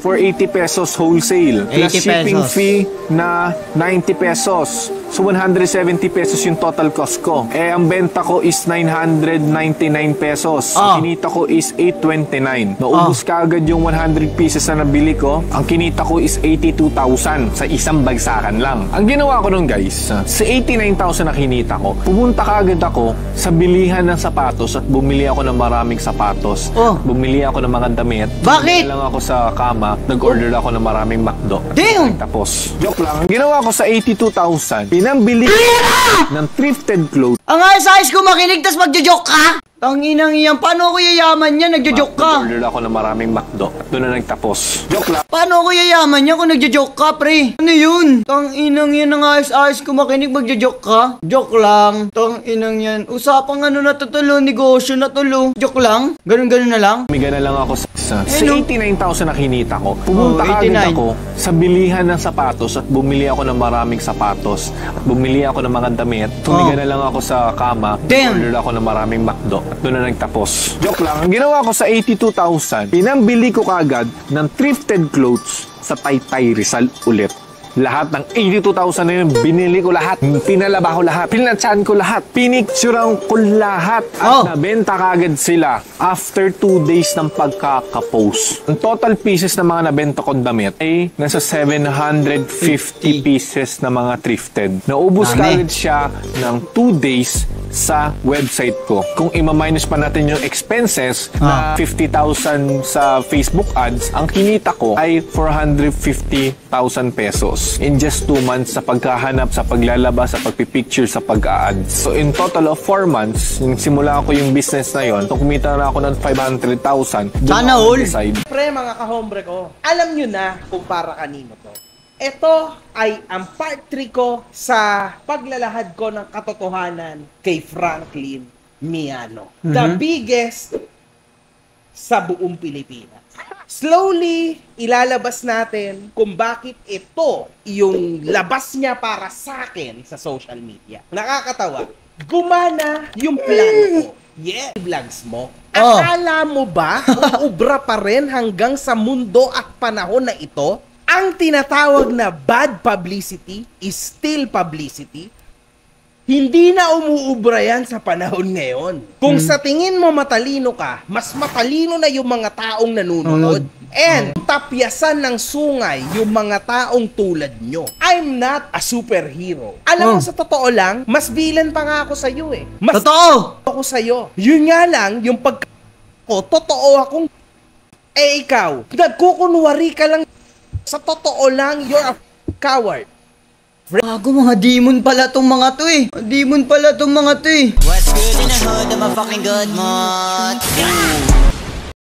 for 80 pesos wholesale. Plus 80 shipping pesos. fee na 90 pesos. So 170 pesos yung total cost ko. Eh, ang benta ko is 999 pesos. Ang kinita ko is 829. Naubos ka agad yung 100 pieces na nabili ko. Ang kinita ko is 82,000 sa isang bagsakan lang. Ang ginawa ko nun guys, sa 89,000 na kinita ko, pumunta ka agad ako sa bilihan ng sapatos at bumili ako ng maraming sapatos. Bumili ako ng mga damit. Bakit? Bumili lang ako sa kama. Nag-order ako ng maraming McDo. Damn! Tapos, joke lang. Ang ginawa ko sa 82,000, pinambili ng thrifted clothes. Ang ayos-ayos ko makinig, tas magjo-joke ka? Tanginang iyan, paano ako yayaman niya? Nagjo-joke ka. Nag-order ako ng maraming McDo. Doon na nagtapos. Joke lang. Paano ako yayaman niya kung nagjo-joke ka, pre? Ano yun? Tanginang yan, ang ayos-ayos ko makinig, magjo-joke ka? Joke lang. Tanginang yan. Usapang ano na tutulo, negosyo na tulo. Joke lang? Ganun-ganun na lang? Umiga na lang ako sa 89,000 na kinita ko. Pumunta ka 89. agad ako sa bilihan ng sapatos at bumili ako ng maraming sapatos. At bumili ako ng mga damit. Tumiga na lang ako sa kama. Damn! Order ako ng maraming McDo. At doon na nagtapos. Joke lang. Ang ginawa ko sa 82,000, pinambili ko kagad ng thrifted clothes sa Taytay Rizal ulit. Lahat ng 82,000 na yun, binili ko lahat. Pinalaba ko lahat. Pinatsahan ko lahat. Pinicturean ko lahat. At nabenta kagad sila after 2 days ng pagkakapost. Ang total pieces na mga nabenta kong damit ay nasa 750 pieces na mga thrifted. Naubos kagad siya ng 2 days sa website ko. Kung ima-minus pa natin yung expenses na 50,000 sa Facebook ads, ang kinita ko ay 450,000 pesos. In just 2 months sa paghahanap, sa paglalabas, sa pagpipicture, sa pag-a-ads. So in total of 4 months, yung simula ko yung business na yon, kumita na ako ng 500,000. Sana all. Pre, mga kahombre ko, alam nyo na kung para kanino to. Ito ay ang part 3 ko sa paglalahad ko ng katotohanan kay Franklin Miano. The biggest sa buong Pilipinas. Slowly, ilalabas natin kung bakit ito yung labas niya para sa akin sa social media. Nakakatawa. Gumana yung plano ko. Yeah, vlogs mo. Akala mo ba uubra pa rin hanggang sa mundo at panahon na ito? Ang tinatawag na bad publicity is still publicity. Hindi na umuubra yan sa panahon ngayon. Kung sa tingin mo matalino ka, mas matalino na yung mga taong nanonood. And tapyasan ng sungay yung mga taong tulad nyo. I'm not a superhero. Alam mo, sa totoo lang, mas villain pa nga ako sa'yo eh. Mas totoo ako sa'yo. Yun nga lang, yung totoo akong ikaw, nagkukunwari ka lang. Sa totoo lang, you're a coward. Bago, mga demon pala tong mga to eh. Demon pala tong mga to eh. What's good in the hood? I'm a fucking good mod.